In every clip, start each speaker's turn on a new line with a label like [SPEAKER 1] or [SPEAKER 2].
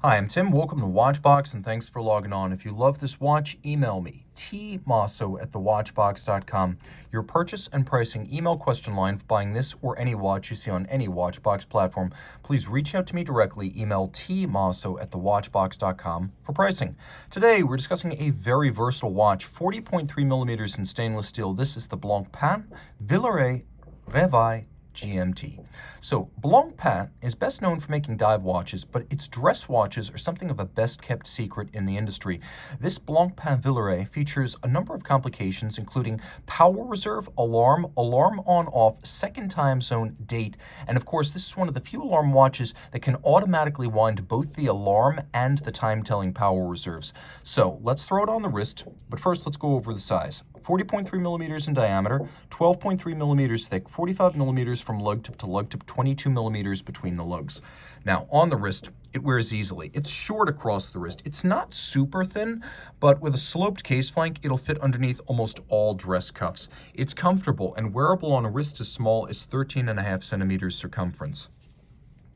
[SPEAKER 1] Hi, I'm Tim. Welcome to Watchbox, and thanks for logging on. If you love this watch, email me, tmosso@thewatchbox.com. Your purchase and pricing email question line for buying this or any watch you see on any Watchbox platform. Please reach out to me directly. Email tmosso@thewatchbox.com for pricing. Today, we're discussing a very versatile watch, 40.3 millimeters in stainless steel. This is the Blancpain Villeret Reveil GMT. So Blancpain is best known for making dive watches, but its dress watches are something of a best-kept secret in the industry. This Blancpain Villeret features a number of complications, including power reserve, alarm on-off, second time zone, date, and of course this is one of the few alarm watches that can automatically wind both the alarm and the time-telling power reserves. So let's throw it on the wrist, but first let's go over the size. 40.3 millimeters in diameter, 12.3 millimeters thick, 45 millimeters from lug tip to lug tip, 22 millimeters between the lugs. Now, on the wrist, it wears easily. It's short across the wrist. It's not super thin, but with a sloped case flank, it'll fit underneath almost all dress cuffs. It's comfortable and wearable on a wrist as small as 13.5 centimeters circumference.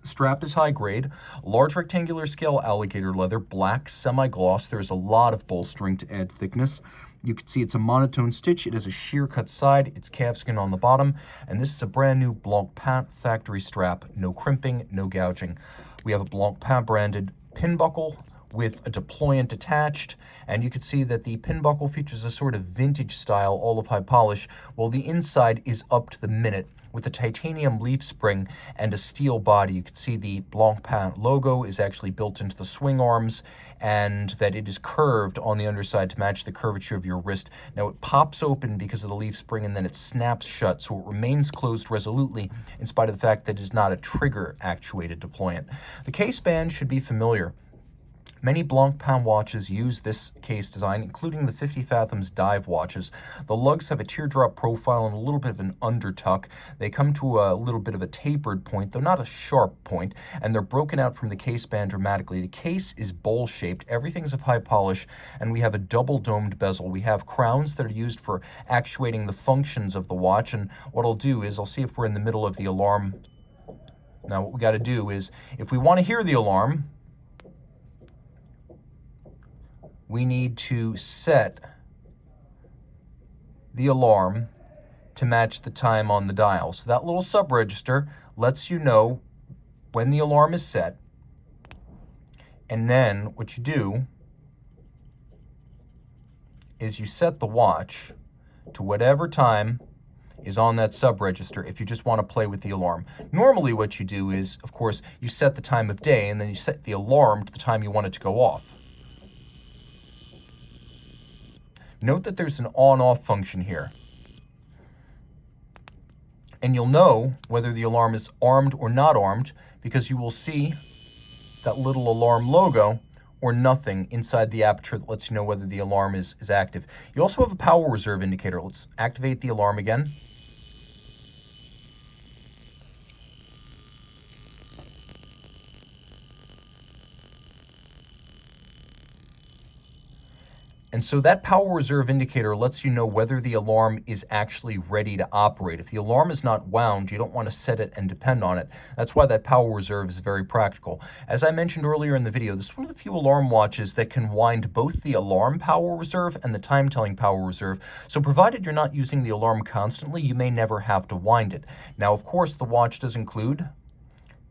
[SPEAKER 1] Strap is high grade, large rectangular scale alligator leather, black, semi-gloss. There's a lot of bolstering to add thickness. You can see it's a monotone stitch. It has a sheer cut side. It's calfskin on the bottom. And this is a brand new Blancpain factory strap. No crimping, no gouging. We have a Blancpain branded pin buckle with a deployant attached, and you can see that the pin buckle features a sort of vintage style olive high polish, while the inside is up to the minute with a titanium leaf spring and a steel body. You can see the Blancpain logo is actually built into the swing arms, and that it is curved on the underside to match the curvature of your wrist. Now it pops open because of the leaf spring, and then it snaps shut, so it remains closed resolutely in spite of the fact that it is not a trigger actuated deployant. The case band should be familiar. Many Blancpain watches use this case design, including the 50 Fathoms dive watches. The lugs have a teardrop profile and a little bit of an undertuck. They come to a little bit of a tapered point, though not a sharp point, and they're broken out from the case band dramatically. The case is bowl-shaped, everything's of high polish, and we have a double-domed bezel. We have crowns that are used for actuating the functions of the watch, and what I'll do is I'll see if we're in the middle of the alarm. Now what we got to do is, if we want to hear the alarm, we need to set the alarm to match the time on the dial. So that little sub-register lets you know when the alarm is set. And then what you do is you set the watch to whatever time is on that sub-register if you just want to play with the alarm. Normally what you do is, of course, you set the time of day and then you set the alarm to the time you want it to go off. Note that there's an on-off function here. And you'll know whether the alarm is armed or not armed because you will see that little alarm logo or nothing inside the aperture that lets you know whether the alarm is active. You also have a power reserve indicator. Let's activate the alarm again. And so that power reserve indicator lets you know whether the alarm is actually ready to operate. If the alarm is not wound, you don't want to set it and depend on it. That's why that power reserve is very practical. As I mentioned earlier in the video, this is one of the few alarm watches that can wind both the alarm power reserve and the time-telling power reserve. So provided you're not using the alarm constantly, you may never have to wind it. Now, of course, the watch does include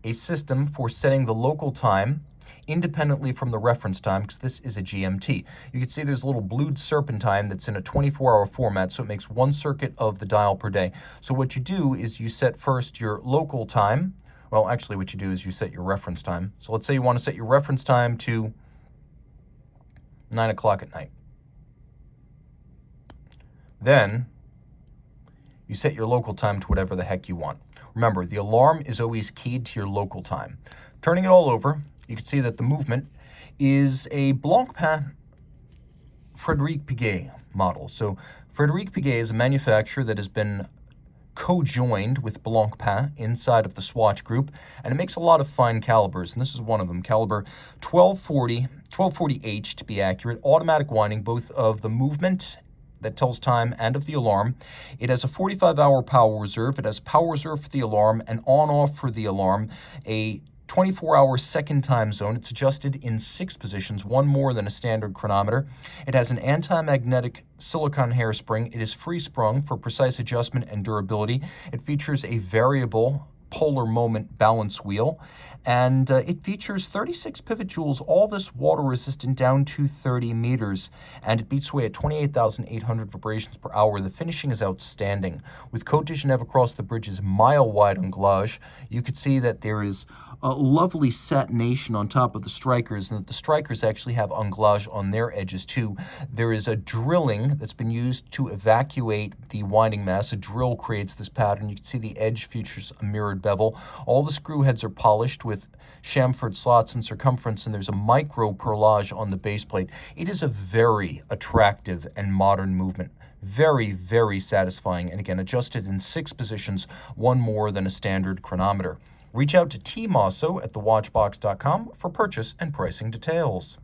[SPEAKER 1] a system for setting the local time independently from the reference time, because this is a GMT. You can see there's a little blued serpentine that's in a 24-hour format, so it makes one circuit of the dial per day. So what you do is you set first your local time. Well, actually what you do is you set your reference time. So let's say you want to set your reference time to 9 o'clock at night. Then you set your local time to whatever the heck you want. Remember, the alarm is always keyed to your local time. Turning it all over, you can see that the movement is a Blancpain Frédéric Piguet model. So Frédéric Piguet is a manufacturer that has been co-joined with Blancpain inside of the Swatch Group, and it makes a lot of fine calibers, and this is one of them, caliber 1240H to be accurate, automatic winding both of the movement that tells time and of the alarm. It has a 45-hour power reserve. It has power reserve for the alarm, an on-off for the alarm, a 24-hour second time zone. It's adjusted in 6 positions, one more than a standard chronometer. It has an anti-magnetic silicone hairspring. It is free-sprung for precise adjustment and durability. It features a variable polar moment balance wheel, and it features 36 pivot jewels, all this water resistant down to 30 meters, and it beats away at 28,800 vibrations per hour. The finishing is outstanding. With Côte de Genève across the bridge's mile-wide anglage, you could see that there is a lovely satination on top of the strikers, and that the strikers actually have anglage on their edges too. There is a drilling that's been used to evacuate the winding mass. A drill creates this pattern. You can see the edge features a mirrored bevel. All the screw heads are polished with chamfered slots in circumference, and there's a micro perlage on the base plate. It is a very attractive and modern movement. Very, very satisfying, and again, adjusted in 6 positions, one more than a standard chronometer. Reach out to Team Mosso at thewatchbox.com for purchase and pricing details.